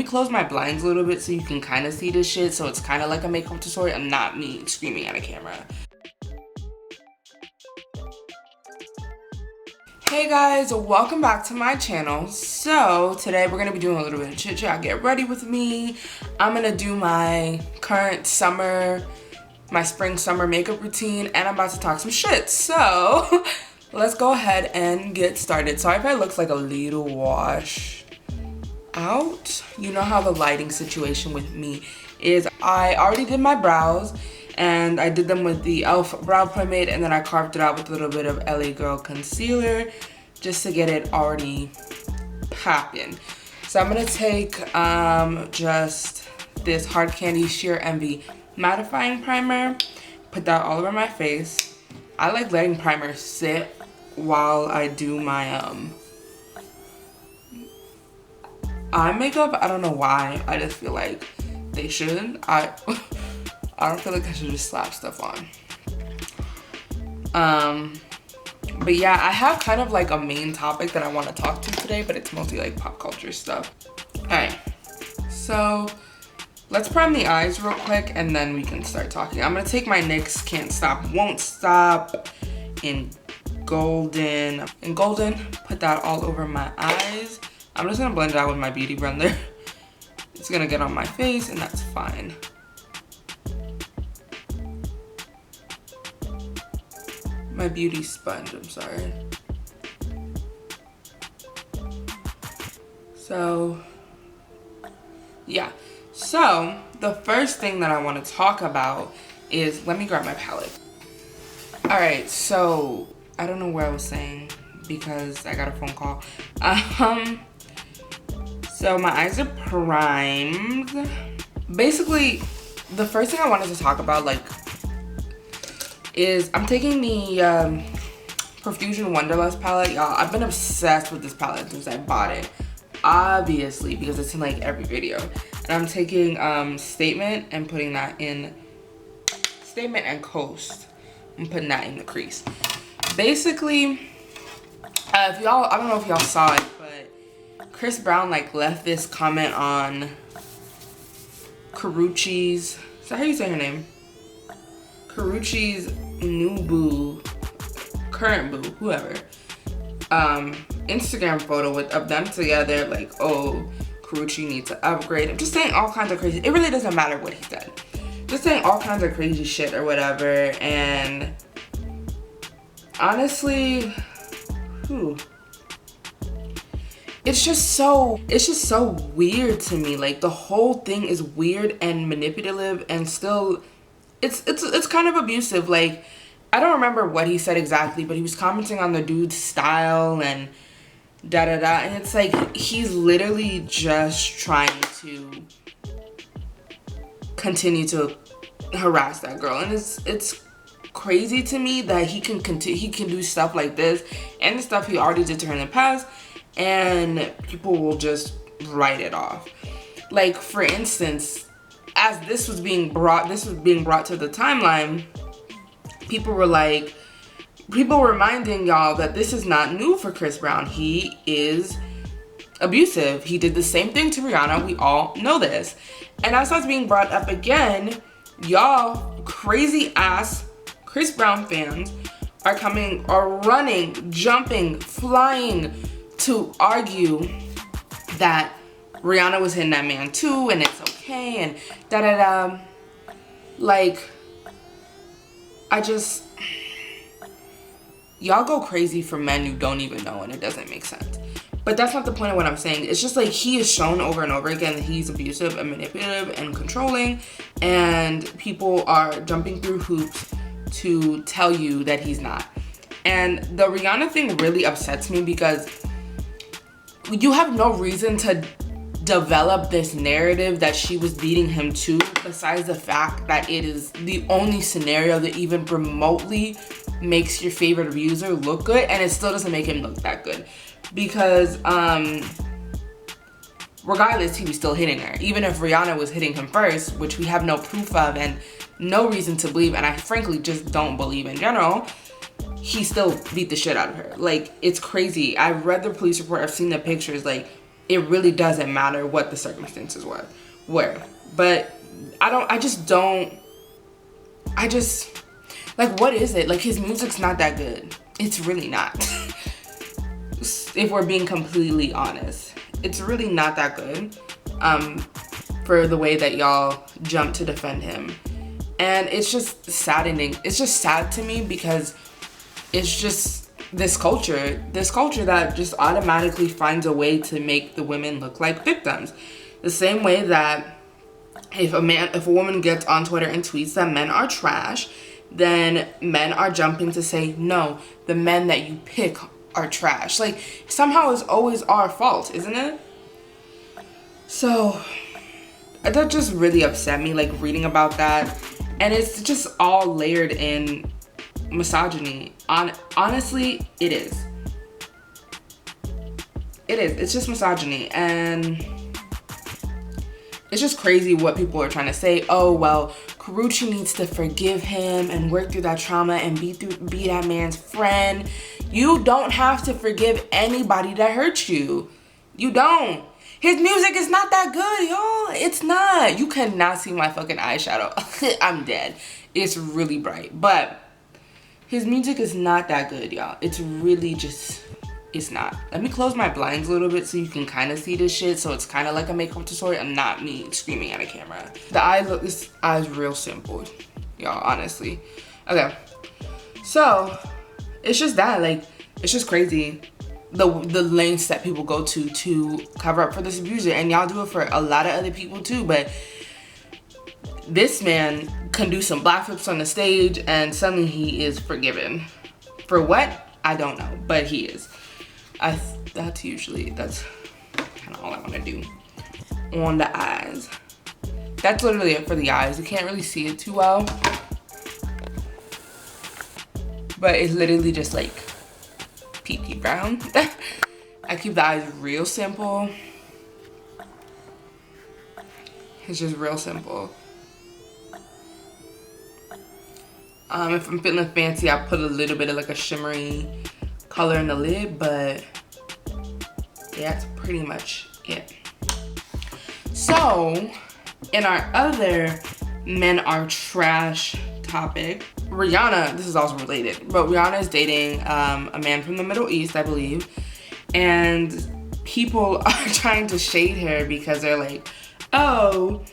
close my blinds a little bit so you can kind of see this shit, so it's kind of like a makeup tutorial and not me screaming at a camera. Hey guys, welcome back to my channel. So today we're gonna be doing a little bit of chit chat. Get ready with me. I'm gonna do my current summer, my spring summer makeup routine, and I'm about to talk some shit. So let's go ahead and get started. Sorry if it looks like a little wash out. You know how the lighting situation with me is. I already did my brows and I did them with the e.l.f. brow pomade, and then I carved it out with a little bit of LA Girl concealer just to get it already popping. So I'm gonna take just this Hard Candy Sheer Envy mattifying primer, put that all over my face. I like letting primer sit while I do my eye makeup. I don't know why, I just feel like they should. I don't feel like I should just slap stuff on. But yeah, I have kind of like a main topic that I want to talk to today, but it's mostly like pop culture stuff. Alright, so let's prime the eyes real quick and then we can start talking. I'm gonna take my NYX Can't Stop, Won't Stop in golden. Put that all over my eyes. I'm just gonna blend it out with my beauty blender. It's gonna get on my face and that's fine. My beauty sponge, I'm sorry. So, yeah. So, the first thing that I want to talk about is, let me grab my palette. Alright, so, I don't know where I was saying because I got a phone call. So my eyes are primed. Basically, the first thing I wanted to talk about, like, is I'm taking the Profusion Wonderlust palette. Y'all, I've been obsessed with this palette since I bought it. Obviously, because it's in like every video. And I'm taking Statement and putting that in, Statement and Coast. I'm putting that in the crease. Basically, if y'all, I don't know if y'all saw it, but Chris Brown like left this comment on Karrueche's, is that how you say her name? Karrueche's new boo, current boo, whoever, Instagram photo of them together, like, oh, Karrueche needs to upgrade. I'm just saying all kinds of crazy, it really doesn't matter what he said. Just saying all kinds of crazy shit or whatever, and honestly, it's just so weird to me. Like, the whole thing is weird and manipulative, and still it's kind of abusive. Like, I don't remember what he said exactly, but he was commenting on the dude's style and da-da-da, and it's like he's literally just trying to continue to harass that girl. And it's crazy to me that he can do stuff like this and the stuff he already did to her in the past, and people will just write it off. Like, for instance, as this was being brought to the timeline, people were reminding y'all that this is not new for Chris Brown. He is abusive. He did the same thing to Rihanna. We all know this. And as that's being brought up again, y'all crazy ass Chris Brown fans are running, jumping, flying to argue that Rihanna was hitting that man too, and it's okay, and da-da-da. Like, y'all go crazy for men you don't even know, and it doesn't make sense. But that's not the point of what I'm saying. It's just like he is shown over and over again that he's abusive and manipulative and controlling, and people are jumping through hoops to tell you that he's not. And the Rihanna thing really upsets me because you have no reason to develop this narrative that she was beating him to, besides the fact that it is the only scenario that even remotely makes your favorite abuser look good, and it still doesn't make him look that good. Because regardless, he was still hitting her. Even if Rihanna was hitting him first, which we have no proof of and no reason to believe, and I frankly just don't believe in general, he still beat the shit out of her. Like, it's crazy. I've read the police report, I've seen the pictures. Like, it really doesn't matter what the circumstances were. But I just like, what is it? Like, his music's not that good. It's really not. If we're being completely honest, it's really not that good. For the way that y'all jump to defend him. And it's just saddening. It's just sad to me because it's just this culture that just automatically finds a way to make the women look like victims. The same way that if a woman gets on Twitter and tweets that men are trash, then men are jumping to say, no, the men that you pick are trash. Like, somehow it's always our fault, isn't it? So that just really upset me, like, reading about that. And it's just all layered in misogyny. Honestly, it is. It's just misogyny. And it's just crazy what people are trying to say. Oh, well, Karrueche needs to forgive him and work through that trauma and be that man's friend. You don't have to forgive anybody that hurt you. You don't. His music is not that good, y'all. It's not. You cannot see my fucking eyeshadow. I'm dead. It's really bright. But his music is not that good, y'all. It's really just, it's not. Let me close my blinds a little bit so you can kind of see this shit. So it's kind of like a makeup tutorial and not me screaming at a camera. This eye is real simple, y'all, honestly. Okay. So it's just that, like, it's just crazy. The lengths that people go to cover up for this abuser, and y'all do it for a lot of other people too. But this man can do some black flips on the stage and suddenly he is forgiven. For what? I don't know, but he is. That's kind of all I want to do on the eyes. That's literally it for the eyes. You can't really see it too well, but it's literally just like peachy brown. I keep the eyes real simple. It's just real simple. If I'm feeling fancy, I put a little bit of like a shimmery color in the lid, but yeah, that's pretty much it. So, in our other men are trash topic, Rihanna, this is also related, but Rihanna is dating a man from the Middle East, I believe, and people are trying to shade her because they're like, oh,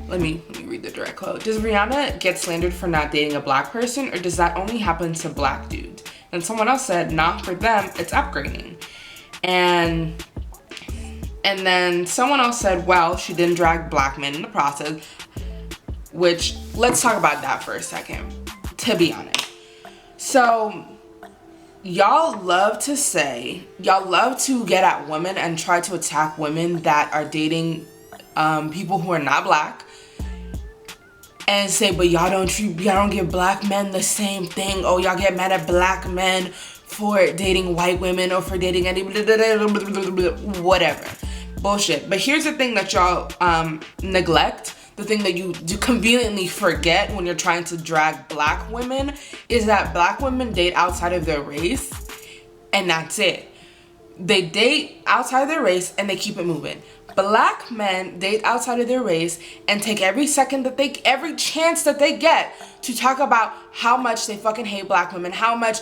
let me read the direct quote. Does Rihanna get slandered for not dating a black person, or does that only happen to black dudes? And someone else said, not for them, it's upgrading. And then someone else said, well, she didn't drag black men in the process, which, let's talk about that for a second, to be honest. So, y'all love to get at women and try to attack women that are dating people who are not black, and say, but y'all don't give black men the same thing. Oh, y'all get mad at black men for dating white women or for dating any whatever. Bullshit. But here's the thing that y'all neglect. The thing that you conveniently forget when you're trying to drag black women is that black women date outside of their race, and that's it. They date outside of their race and they keep it moving. Black men date outside of their race and take every chance that they get to talk about how much they fucking hate black women, how much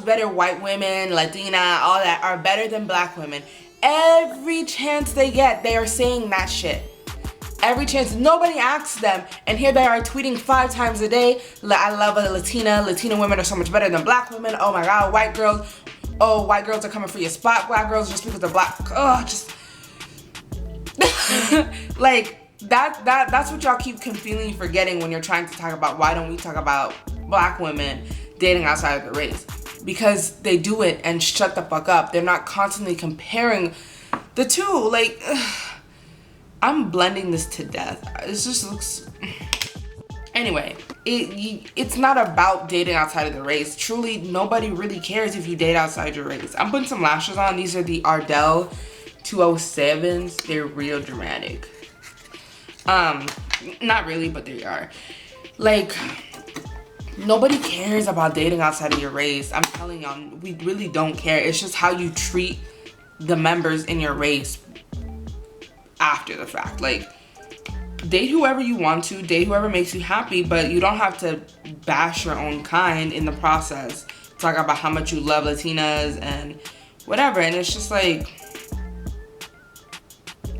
better white women, Latina, all that are better than black women. Every chance they get, they are saying that shit. Every chance. Nobody asks them, and here they are tweeting 5 times a day, I love a Latina women are so much better than black women. Oh my god, white girls are coming for your spot, black girls, just because they're black. Like that's what y'all keep conveniently forgetting when you're trying to talk about why don't we talk about black women dating outside of the race, because they do it and shut the fuck up. They're not constantly comparing the two. Like, I'm blending this to death. It just looks, anyway, it's not about dating outside of the race. Truly, nobody really cares if you date outside your race. I'm putting some lashes on. These are the Ardell 207s. They're real dramatic. Not really, but they are. Like, nobody cares about dating outside of your race. I'm telling y'all, we really don't care. It's just how you treat the members in your race after the fact. Like, date whoever you want to, date whoever makes you happy, but you don't have to bash your own kind in the process. Talk about how much you love Latinas and whatever. And it's just like,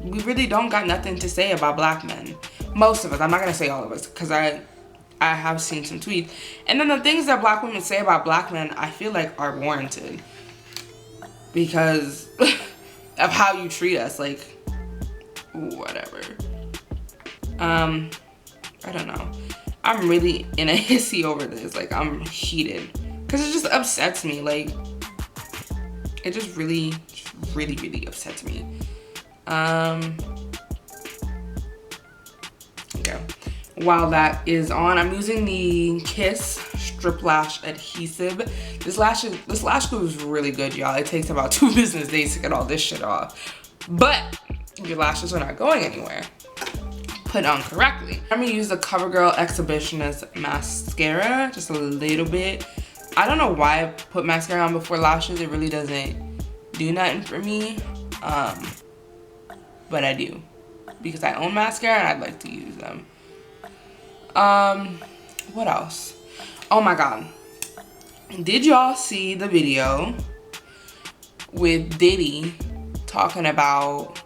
we really don't got nothing to say about black men. Most of us. I'm not gonna say all of us, because I have seen some tweets. And then the things that black women say about black men, I feel like are warranted because of how you treat us. Like, whatever. I don't know. I'm really in a hissy over this. Like, I'm heated because it just upsets me. Like, it just really upsets me. Okay. While that is on, I'm using the Kiss Strip Lash Adhesive. This lash glue is really good, y'all. It takes about 2 business days to get all this shit off. But your lashes are not going anywhere. Put on correctly. I'm gonna use the Covergirl Exhibitionist Mascara, just a little bit. I don't know why I put mascara on before lashes. It really doesn't do nothing for me. But I do, because I own mascara and I'd like to use them. What else? Oh my god. Did y'all see the video with Diddy talking about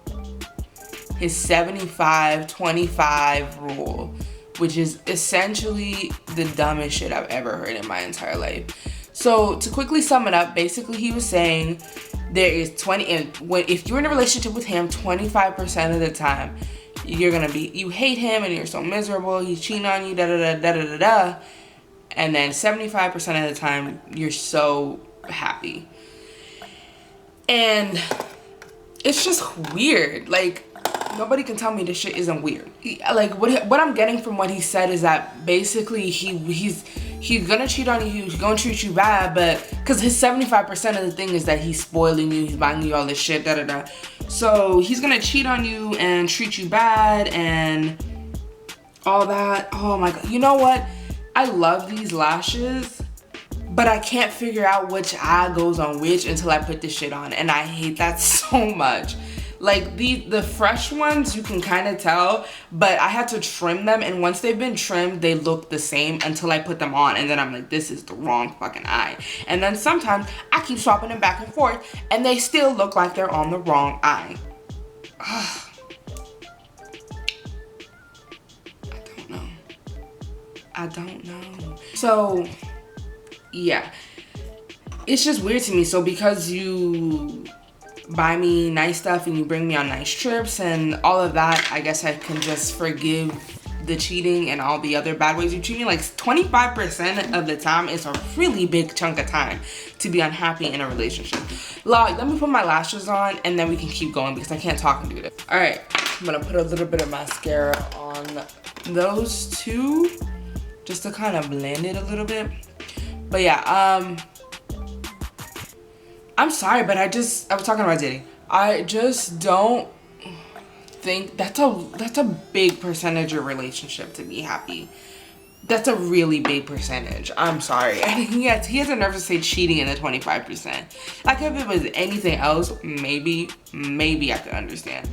his 75-25 rule, which is essentially the dumbest shit I've ever heard in my entire life? So to quickly sum it up, basically he was saying there is if you're in a relationship with him, 25% of the time you hate him and you're so miserable, he's cheating on you, and then 75% of the time you're so happy. And it's just weird. Like, nobody can tell me this shit isn't weird. Like, what I'm getting from what he said is that basically he's gonna cheat on you, he's gonna treat you bad, but because his 75% of the thing is that he's spoiling you, he's buying you all this shit, so he's gonna cheat on you and treat you bad and all that. Oh my god. You know what? I love these lashes, but I can't figure out which eye goes on which until I put this shit on, and I hate that so much. Like, the fresh ones, you can kind of tell, but I had to trim them, and once they've been trimmed, they look the same until I put them on, and then I'm like, this is the wrong fucking eye. And then sometimes I keep swapping them back and forth, and they still look like they're on the wrong eye. Ugh. I don't know. So, yeah. It's just weird to me. So because you buy me nice stuff and you bring me on nice trips and all of that, I guess I can just forgive the cheating and all the other bad ways you treat me. Like, 25% of the time is a really big chunk of time to be unhappy in a relationship. Let me put my lashes on and then we can keep going because I can't talk and do this. All right, I'm gonna put a little bit of mascara on those two just to kind of blend it a little bit. But yeah, I'm sorry, but I was talking about dating. I just don't think that's a big percentage of relationship to be happy. That's a really big percentage. I'm sorry. And he has the nerve to say cheating in the 25%. Like, if it was anything else, maybe I could understand.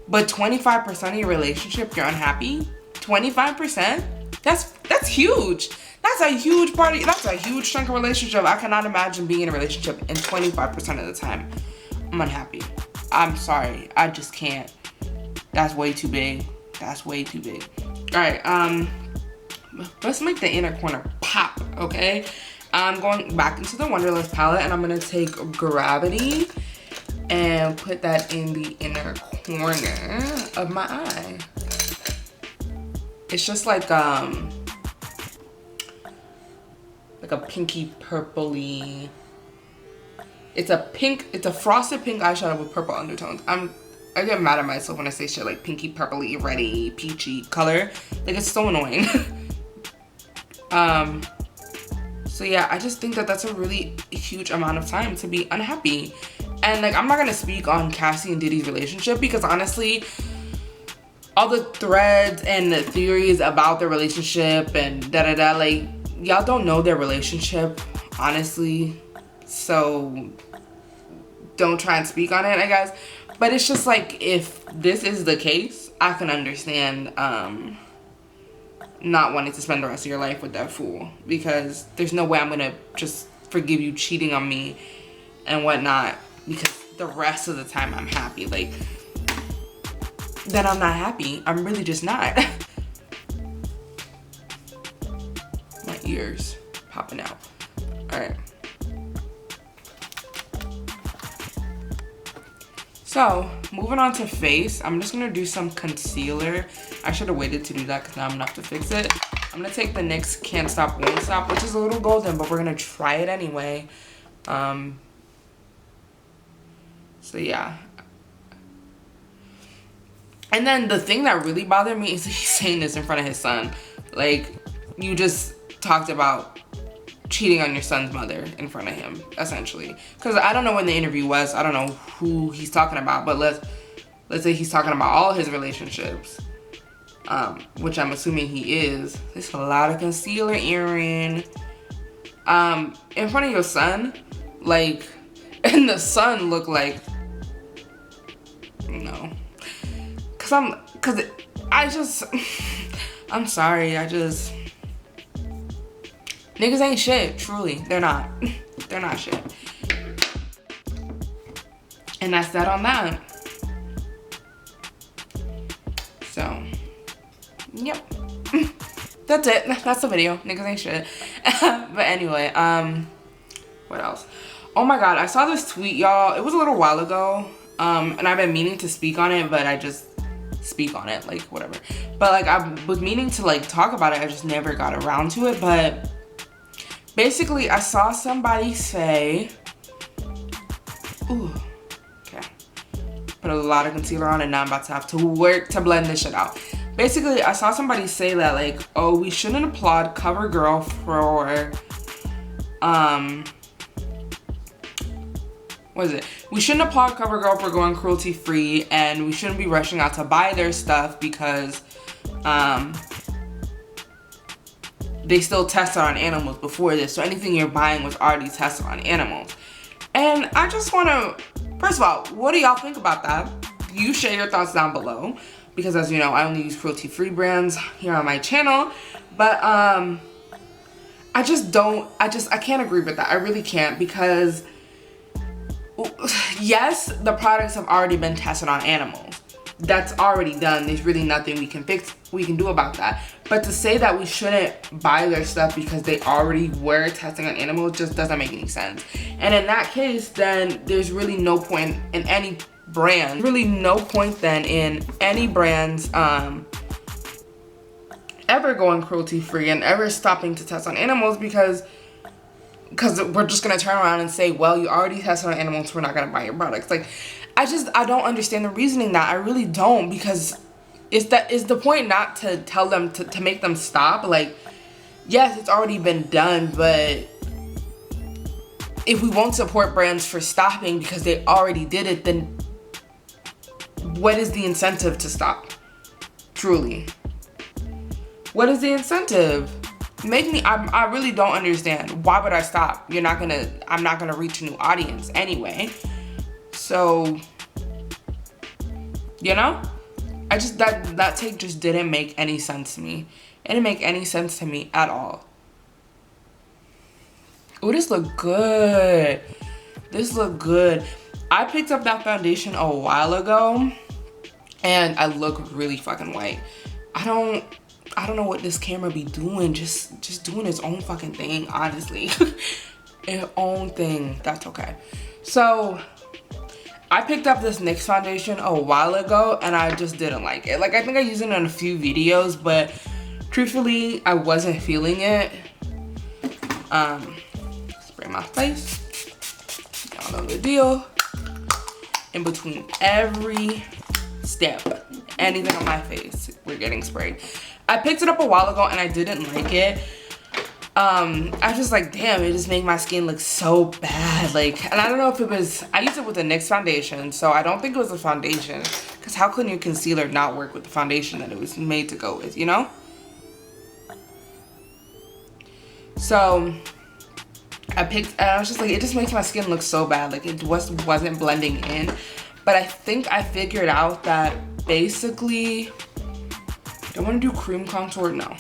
But 25% of your relationship, you're unhappy? 25%? That's huge. That's a huge that's a huge chunk of relationship. I cannot imagine being in a relationship and 25% of the time I'm unhappy. I'm sorry. I just can't. That's way too big. That's way too big. All right, let's make the inner corner pop, okay? I'm going back into the Wonderlust palette and I'm gonna take Gravity and put that in the inner corner of my eye. It's just like a pinky purpley. It's a frosted pink eyeshadow with purple undertones. I get mad at myself when I say shit like pinky purpley, reddy, peachy color. Like, it's so annoying. So yeah, I just think that that's a really huge amount of time to be unhappy. And like, I'm not gonna speak on Cassie and Diddy's relationship because honestly, all the threads and the theories about their relationship and like, y'all don't know their relationship, honestly. So don't try and speak on it, I guess. But it's just like, if this is the case, I can understand not wanting to spend the rest of your life with that fool, because there's no way I'm gonna just forgive you cheating on me and whatnot because the rest of the time I'm happy. Like, then I'm not happy. I'm really just not. My ears popping out. All right. So, moving on to face, I'm just gonna do some concealer. I should have waited to do that because now I'm gonna have to fix it. I'm gonna take the NYX Can't Stop, Won't Stop, which is a little golden, but we're gonna try it anyway. So yeah. And then the thing that really bothered me is he's saying this in front of his son. Like, you just talked about cheating on your son's mother in front of him, essentially. Because I don't know when the interview was. I don't know who he's talking about, but let's say he's talking about all his relationships, which I'm assuming he is. There's a lot of concealer, Erin. In front of your son, like, and the son look like, no. I'm sorry, niggas ain't shit, truly. They're not. They're not shit. And that's that on that. So, yep. That's it. That's the video. Niggas ain't shit. But anyway, what else? Oh my god, I saw this tweet, y'all. It was a little while ago. And I've been meaning to speak on it, but I just speak on it, like, whatever. But like, I was meaning to like talk about it. I just never got around to it. But basically, I saw somebody say, ooh, okay, put a lot of concealer on, and now I'm about to have to work to blend this shit out. Basically, I saw somebody say that, like, oh, we shouldn't applaud Covergirl for, what is it? We shouldn't applaud Covergirl for going cruelty free, and we shouldn't be rushing out to buy their stuff because, they still tested on animals before this. So anything you're buying was already tested on animals. And I just want to, first of all, what do y'all think about that? You share your thoughts down below, because as you know, I only use cruelty-free brands here on my channel. But I can't agree with that. I really can't, because yes, the products have already been tested on animals. That's already done. There's really nothing we can do about that. But to say that we shouldn't buy their stuff because they already were testing on animals just doesn't make any sense. And in that case, then there's really no point in any brand, ever going cruelty free and ever stopping to test on animals, because we're just gonna turn around and say, well, you already tested on animals, we're not gonna buy your products. Like, I don't understand the reasoning. That I really don't, because is the point not to tell them to make them stop? Like, yes, it's already been done, but if we won't support brands for stopping because they already did it, then what is the incentive to stop? Truly, what is the incentive? I really don't understand. Why would I stop? I'm not gonna reach a new audience anyway. So, you know, that take just didn't make any sense to me. It didn't make any sense to me at all. Oh, this look good. This look good. I picked up that foundation a while ago, and I look really fucking white. I don't know what this camera be doing. Just doing its own fucking thing, honestly. Its own thing. That's okay. So, I picked up this NYX foundation a while ago, and I just didn't like it. Like, I think I used it in a few videos, but truthfully, I wasn't feeling it. Spray my face. Y'all know the deal. In between every step, anything on my face, we're getting sprayed. I picked it up a while ago, and I didn't like it. I just like, damn, it just made my skin look so bad. Like, and I don't know if it was, I used it with a NYX foundation, so I don't think it was a foundation, because how can your concealer not work with the foundation that it was made to go with, you know? So I was just like, it just makes my skin look so bad. Like, it wasn't blending in. But I think I figured out that basically, do I want to do cream contour? No.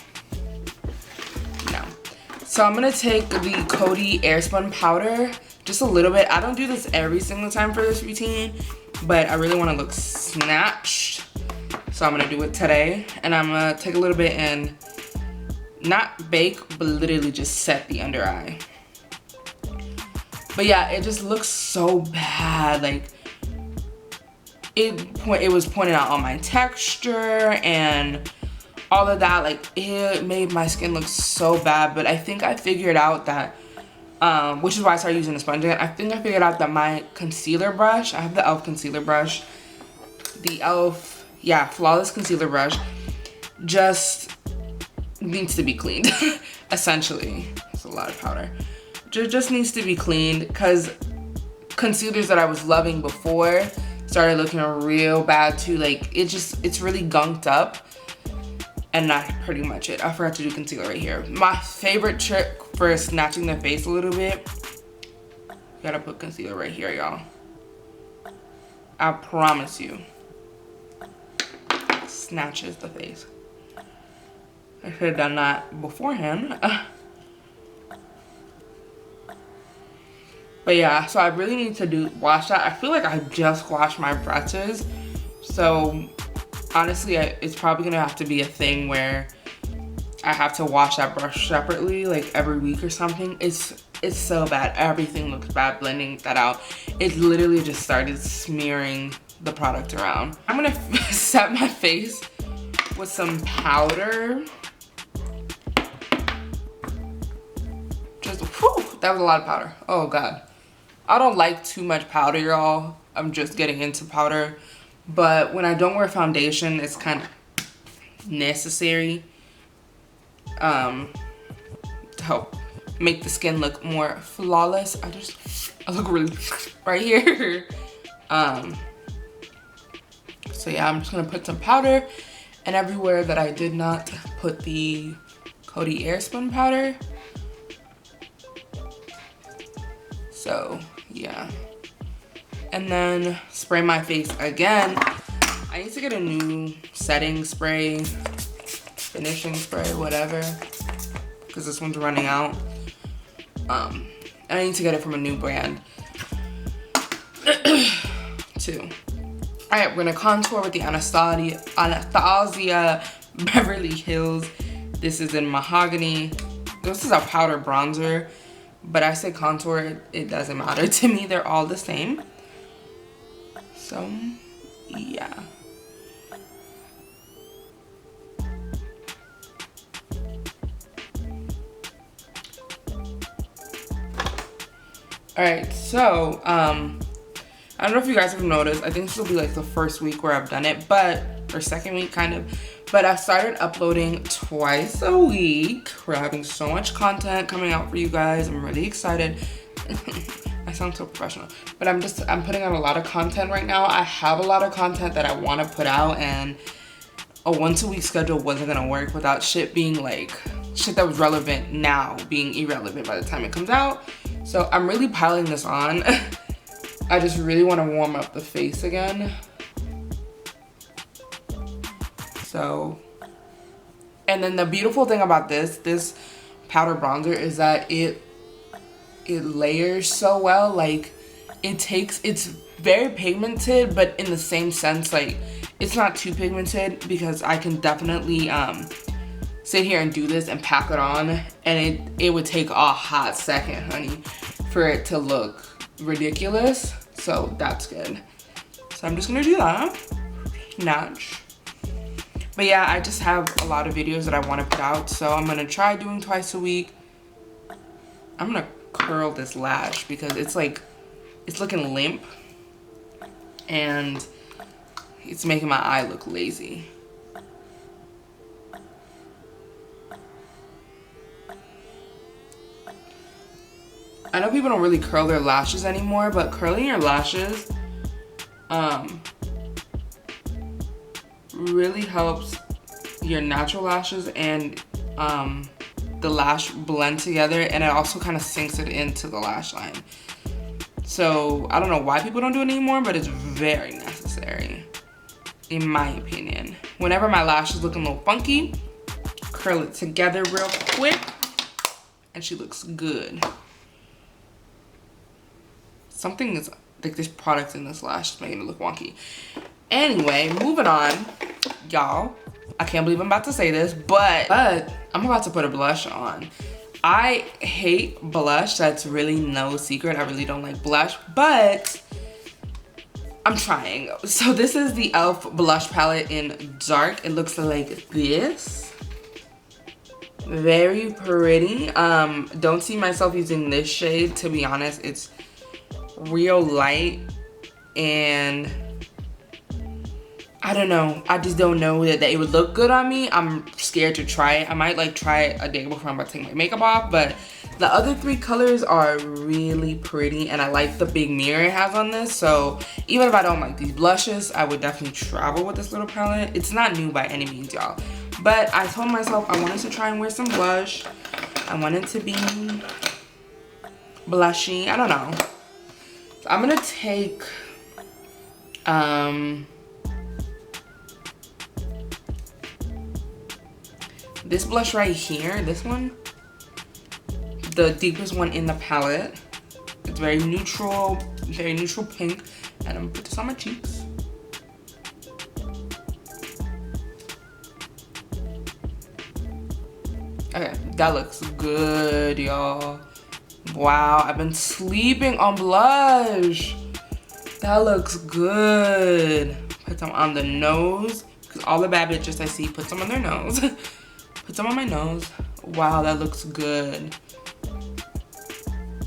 No. So I'm going to take the Coty Airspun powder, just a little bit. I don't do this every single time for this routine, but I really want to look snatched. So I'm going to do it today. And I'm going to take a little bit and not bake, but literally just set the under eye. But yeah, it just looks so bad. Like, it was pointing out all my texture and all of that. Like, it made my skin look so bad. But I think I figured out that, which is why I started using the sponge again. I think I figured out that my concealer brush, I have the e.l.f. concealer brush, the e.l.f., yeah, Flawless concealer brush, just needs to be cleaned, essentially. It's a lot of powder. Just needs to be cleaned, because concealers that I was loving before started looking real bad too. Like, it's really gunked up, and that's pretty much it. I forgot to do concealer right here. My favorite trick for snatching the face a little bit, you gotta put concealer right here, y'all. I promise you, snatches the face. I should have done that beforehand. But yeah, so I really need to wash that. I feel like I just washed my brushes. So honestly, it's probably gonna have to be a thing where I have to wash that brush separately, like every week or something. It's so bad. Everything looks bad blending that out. It literally just started smearing the product around. I'm gonna set my face with some powder. Just, whew, that was a lot of powder. Oh God. I don't like too much powder, y'all. I'm just getting into powder. But when I don't wear foundation, it's kind of necessary to help make the skin look more flawless. I look really right here. So yeah, I'm just gonna put some powder, and everywhere that I did not put the Coty Airspun powder. So yeah, and then spray my face again. I need to get a new setting spray, finishing spray, whatever, because this one's running out. And I need to get it from a new brand too. All right, we're gonna contour with the Anastasia Beverly Hills. This is in Mahogany. This is a powder bronzer. But I say contour, it doesn't matter to me. They're all the same. So, yeah. Alright, so, I don't know if you guys have noticed. I think this will be like the first week where I've done it, or second week kind of. But I started uploading twice a week. We're having so much content coming out for you guys. I'm really excited. I sound so professional. But I'm putting out a lot of content right now. I have a lot of content that I want to put out, and a once-a-week schedule wasn't going to work without shit being like, shit that was relevant now being irrelevant by the time it comes out. So I'm really piling this on. I just really want to warm up the face again. So, and then the beautiful thing about this powder bronzer is that it layers so well. Like, it's very pigmented, but in the same sense, like, it's not too pigmented, because I can definitely sit here and do this and pack it on, and it would take a hot second, honey, for it to look ridiculous. So that's good. So I'm just gonna do that. Notch. But yeah, I just have a lot of videos that I want to put out, so I'm gonna try doing twice a week. I'm gonna curl this lash because it's looking limp, and it's making my eye look lazy. I know people don't really curl their lashes anymore, but curling your lashes really helps your natural lashes and the lash blend together, and it also kind of sinks it into the lash line. So I don't know why people don't do it anymore, but it's very necessary, in my opinion. Whenever my lashes look a little funky, curl it together real quick, and she looks good. Something is like this product in this lash is making it look wonky. Anyway, moving on, y'all. I can't believe I'm about to say this, but I'm about to put a blush on. I hate blush. That's really no secret. I really don't like blush, but I'm trying. So this is the e.l.f. blush palette in dark. It looks like this. Very pretty. Don't see myself using this shade, to be honest. It's real light, and I don't know. I just don't know that it would look good on me. I'm scared to try it. I might like try it a day before I'm about to take my makeup off, but the other three colors are really pretty, and I like the big mirror it has on this. So even if I don't like these blushes, I would definitely travel with this little palette. It's not new by any means, y'all. But I told myself I wanted to try and wear some blush. I wanted to be blushy. I don't know. So I'm gonna take this blush right here, this one, the deepest one in the palette. It's very neutral pink, and I'm gonna put this on my cheeks. Okay, that looks good, y'all. Wow, I've been sleeping on blush. That looks good. Put some on the nose, because all the bad bitches I see put some on their nose. Put some on my nose. Wow, that looks good.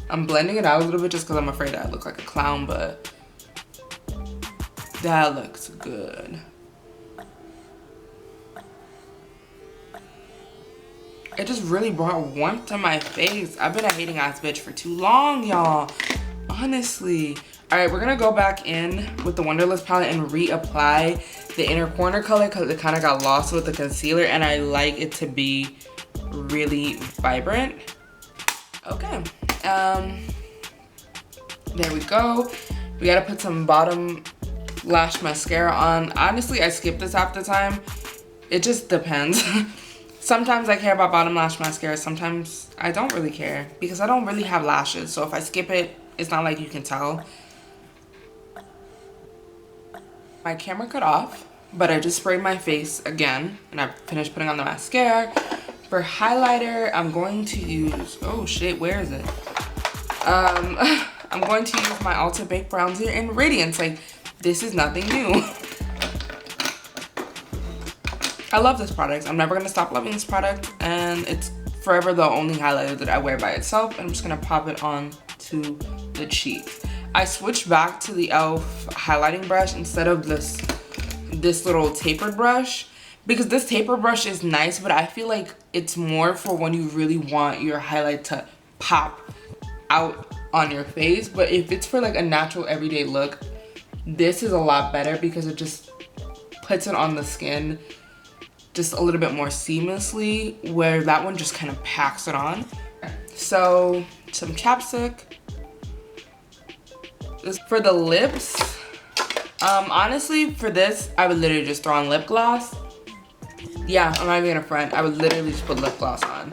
I'm blending it out a little bit just because I'm afraid I look like a clown, but that looks good. It just really brought warmth to my face. I've been a hating ass bitch for too long, y'all. Honestly. All right, we're gonna go back in with the Wonderlust palette and reapply the inner corner color because it kind of got lost with the concealer, and I like it to be really vibrant. Okay, there we go. We gotta put some bottom lash mascara on. Honestly, I skip this half the time. It just depends. Sometimes I care about bottom lash mascara, sometimes I don't really care because I don't really have lashes. So if I skip it, it's not like you can tell. My camera cut off, but I just sprayed my face again, and I finished putting on the mascara. For highlighter, I'm going to use, oh shit, where is it? I'm going to use my Ulta Baked Bronzer in Radiance. Like, this is nothing new. I love this product. I'm never gonna stop loving this product, and it's forever the only highlighter that I wear by itself. I'm just gonna pop it on to the cheek. I switched back to the e.l.f. highlighting brush instead of this little tapered brush, because this tapered brush is nice, but I feel like it's more for when you really want your highlight to pop out on your face. But if it's for like a natural everyday look, this is a lot better because it just puts it on the skin just a little bit more seamlessly, where that one just kind of packs it on. So some chapstick. This for the lips. Honestly, for this, I would literally just throw on lip gloss. Yeah, I'm not even gonna front. I would literally just put lip gloss on.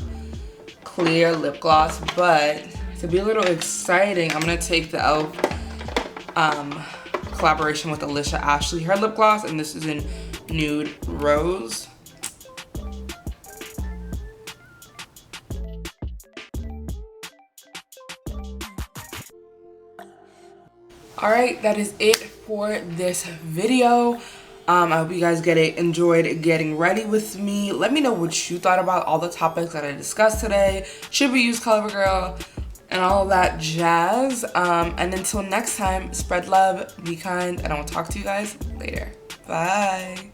Clear lip gloss, but to be a little exciting, I'm gonna take the e.l.f. Collaboration with Alicia Ashley, her lip gloss, and this is in Nude Rose. Alright, that is it for this video. I hope you guys enjoyed getting ready with me. Let me know what you thought about all the topics that I discussed today. Should we use Covergirl and all of that jazz? And until next time, spread love, be kind, and I will talk to you guys later. Bye.